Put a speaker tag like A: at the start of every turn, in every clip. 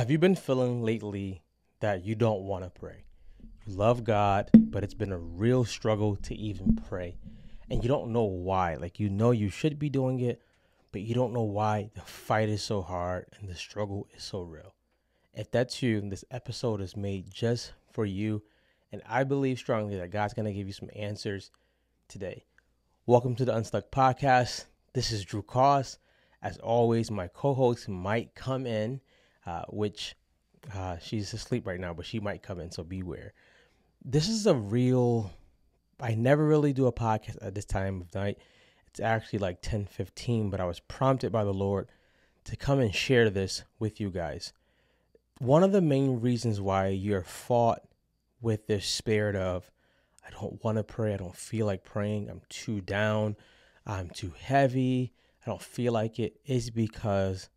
A: Have you been feeling lately that you don't want to pray? You love God, but it's been a real struggle to even pray. And you don't know why. Like, you know you should be doing it, but you don't know why the fight is so hard and the struggle is so real. If that's you, this episode is made just for you. And I believe strongly that God's going to give you some answers today. Welcome to the Unstuck Podcast. This is Drew Cause. As always, my co-host might come in, which she's asleep right now, but she might come in, so beware. This is I never really do a podcast at this time of night. It's actually like 10:15, but I was prompted by the Lord to come and share this with you guys. One of the main reasons why you're fought with this spirit of, I don't want to pray, I don't feel like praying, I'm too down, I'm too heavy, I don't feel like it, is because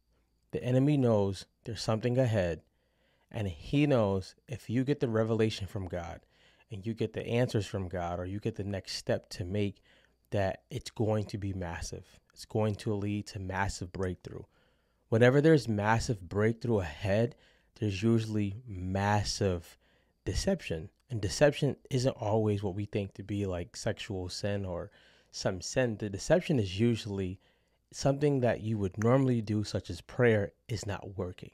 A: the enemy knows there's something ahead, and he knows if you get the revelation from God and you get the answers from God, or you get the next step to make, that it's going to be massive. It's going to lead to massive breakthrough. Whenever there's massive breakthrough ahead, there's usually massive deception. And deception isn't always what we think to be like sexual sin or some sin. The deception is usually something that you would normally do, such as prayer, is not working,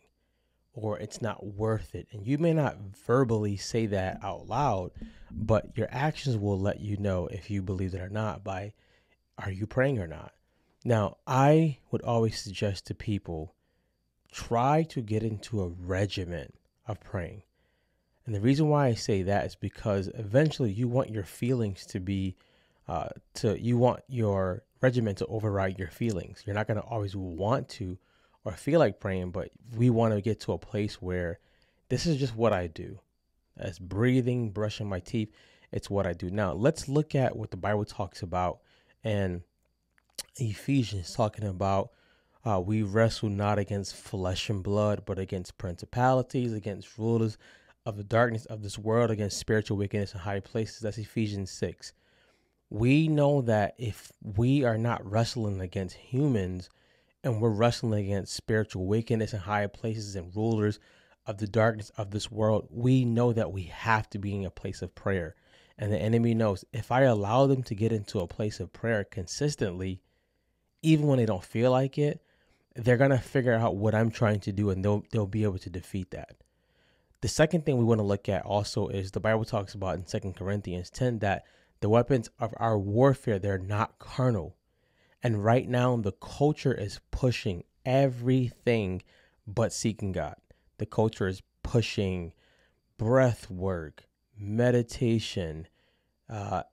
A: or it's not worth it. And you may not verbally say that out loud, but your actions will let you know if you believe it or not by, are you praying or not? Now, I would always suggest to people, try to get into a regimen of praying. And the reason why I say that is because eventually you want your feelings to be, you want your regimen to override your feelings. You're not going to always want to or feel like praying, but we want to get to a place where this is just what I do. As breathing, brushing my teeth, it's what I do. Now, let's look at what the Bible talks about in Ephesians, talking about we wrestle not against flesh and blood, but against principalities, against rulers of the darkness of this world, against spiritual wickedness in high places. That's Ephesians 6. We know that if we are not wrestling against humans and we're wrestling against spiritual wickedness in high places and rulers of the darkness of this world, we know that we have to be in a place of prayer. And the enemy knows, if I allow them to get into a place of prayer consistently, even when they don't feel like it, they're going to figure out what I'm trying to do, and they'll be able to defeat that. The second thing we want to look at also is the Bible talks about in 2 Corinthians 10 that the weapons of our warfare, they're not carnal. And right now, the culture is pushing everything but seeking God. The culture is pushing breath work, meditation,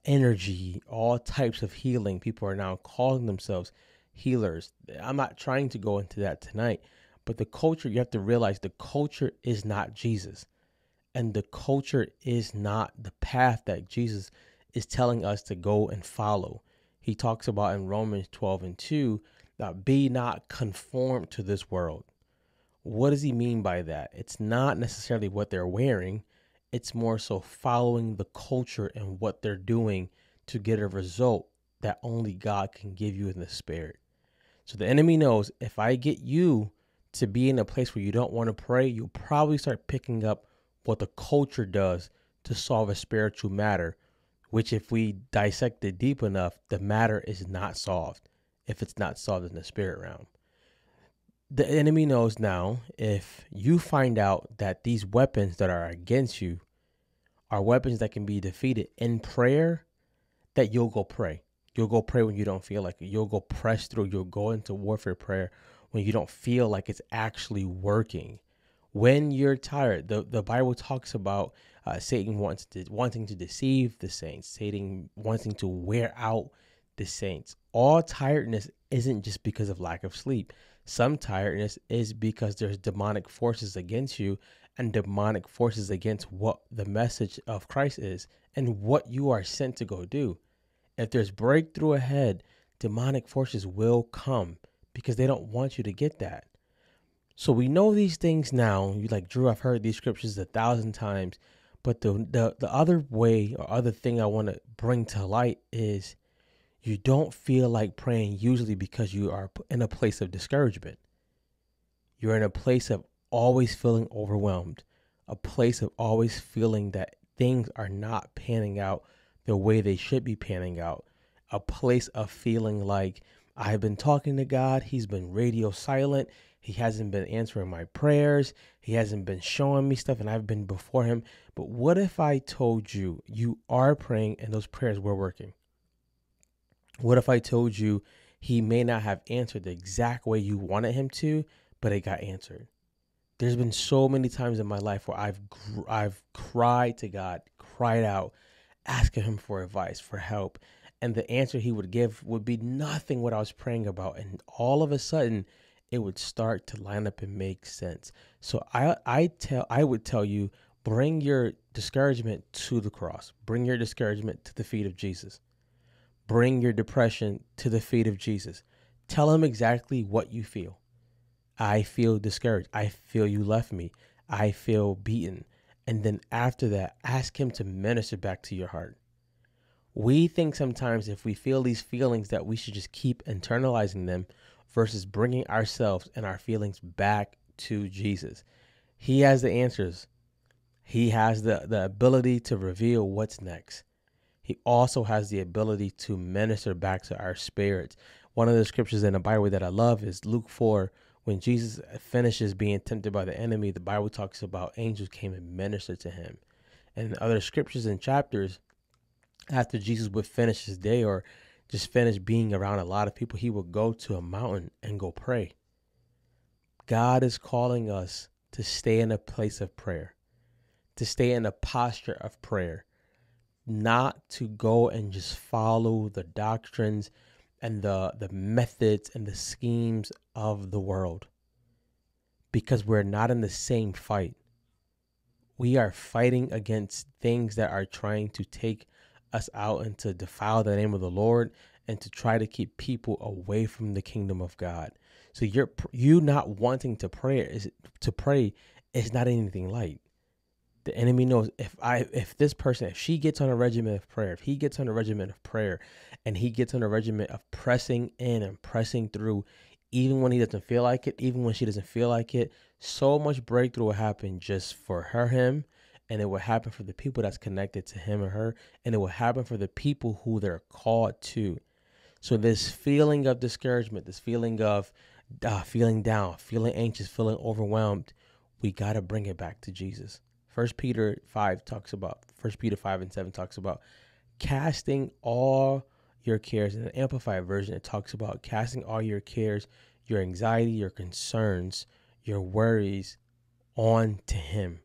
A: energy, all types of healing. People are now calling themselves healers. I'm not trying to go into that tonight, but the culture, you have to realize the culture is not Jesus. And the culture is not the path that Jesus is telling us to go and follow. He talks about in Romans 12:2, that be not conformed to this world. What does he mean by that? It's not necessarily what they're wearing. It's more so following the culture and what they're doing to get a result that only God can give you in the spirit. So the enemy knows, if I get you to be in a place where you don't want to pray, you'll probably start picking up what the culture does to solve a spiritual matter, which, if we dissect it deep enough, the matter is not solved if it's not solved in the spirit realm. The enemy knows now, if you find out that these weapons that are against you are weapons that can be defeated in prayer, that you'll go pray. You'll go pray when you don't feel like it. You'll go press through. You'll go into warfare prayer when you don't feel like it's actually working. When you're tired, the Bible talks about Satan wanting to deceive the saints, Satan wanting to wear out the saints. All tiredness isn't just because of lack of sleep. Some tiredness is because there's demonic forces against you, and demonic forces against what the message of Christ is and what you are sent to go do. If there's breakthrough ahead, demonic forces will come because they don't want you to get that. So we know these things now. You're like, Drew, I've heard these scriptures 1,000 times. But the other way, or other thing I want to bring to light is, you don't feel like praying usually because you are in a place of discouragement. You're in a place of always feeling overwhelmed, a place of always feeling that things are not panning out the way they should be panning out, a place of feeling like I've been talking to God, He's been radio silent, He hasn't been answering my prayers, He hasn't been showing me stuff, and I've been before Him. But what if I told you you are praying and those prayers were working? What if I told you He may not have answered the exact way you wanted Him to, but it got answered? There's been so many times in my life where I've cried to God, cried out, asking Him for advice, for help, and the answer He would give would be nothing what I was praying about, and all of a sudden, it would start to line up and make sense. So I would tell you, bring your discouragement to the cross, bring your discouragement to the feet of Jesus, bring your depression to the feet of Jesus. Tell Him exactly what you feel. I feel discouraged. I feel you left me. I feel beaten. And then after that, ask Him to minister back to your heart. We think sometimes if we feel these feelings that we should just keep internalizing them versus bringing ourselves and our feelings back to Jesus. He has the answers. He has the ability to reveal what's next. He also has the ability to minister back to our spirits. One of the scriptures in the Bible that I love is Luke 4. When Jesus finishes being tempted by the enemy, the Bible talks about angels came and ministered to Him. And in other scriptures and chapters, after Jesus would finish His day or just finish being around a lot of people, He would go to a mountain and go pray. God is calling us to stay in a place of prayer, to stay in a posture of prayer, not to go and just follow the doctrines and the methods and the schemes of the world, because we're not in the same fight. We are fighting against things that are trying to take us out and to defile the name of the Lord and to try to keep people away from the kingdom of God. So you not wanting to pray is not anything light. The enemy knows if this person, if she gets on a regimen of prayer, if he gets on a regimen of prayer, and he gets on a regimen of pressing in and pressing through, even when he doesn't feel like it, even when she doesn't feel like it, so much breakthrough will happen just for him, and it will happen for the people that's connected to him or her, and it will happen for the people who they're called to. So this feeling of discouragement, this feeling of feeling down, feeling anxious, feeling overwhelmed, we got to bring it back to Jesus. 1 Peter 5 and 7 talks about casting all your cares. In an amplified version, it talks about casting all your cares, your anxiety, your concerns, your worries on to Him.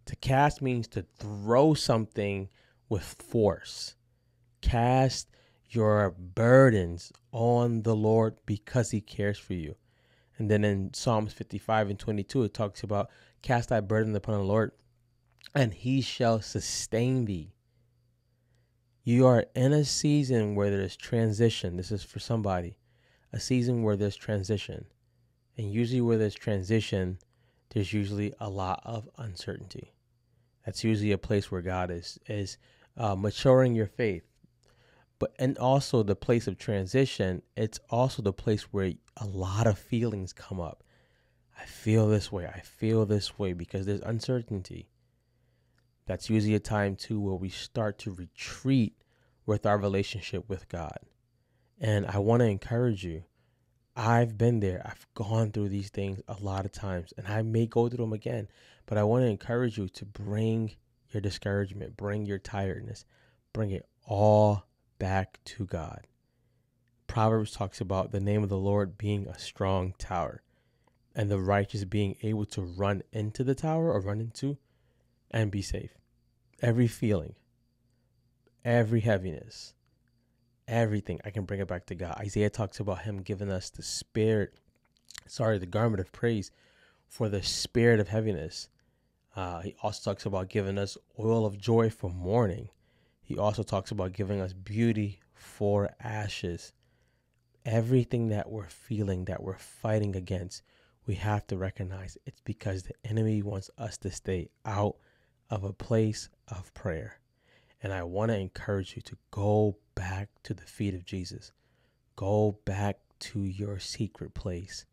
A: To cast means to throw something with force. Cast your burdens on the Lord because He cares for you. And then in Psalms 55 and 22, it talks about cast thy burden upon the Lord, and He shall sustain thee. You are in a season where there's transition. This is for somebody. A season where there's transition. And usually where there's transition, there's usually a lot of uncertainty. That's usually a place where God is maturing your faith. And also the place of transition, it's also the place where a lot of feelings come up. I feel this way because there's uncertainty. That's usually a time too where we start to retreat with our relationship with God. And I want to encourage you. I've been there. I've gone through these things a lot of times, and I may go through them again. But I want to encourage you to bring your discouragement, bring your tiredness, bring it all back to God. Proverbs talks about the name of the Lord being a strong tower, and the righteous being able to run into the tower or run into and be safe. Every feeling, every heaviness, everything, I can bring it back to God. Isaiah talks about Him giving us the garment of praise for the spirit of heaviness. He also talks about giving us oil of joy for mourning. He also talks about giving us beauty for ashes. Everything that we're feeling, that we're fighting against, we have to recognize it's because the enemy wants us to stay out of a place of prayer. And I want to encourage you to go back to the feet of Jesus. Go back to your secret place.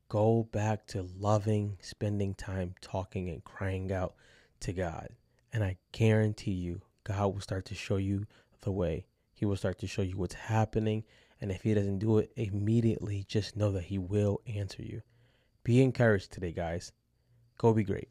A: Go back to loving, spending time talking and crying out to God. And I guarantee you, God will start to show you the way. He will start to show you what's happening. And if He doesn't do it immediately, just know that He will answer you. Be encouraged today, guys. Go be great.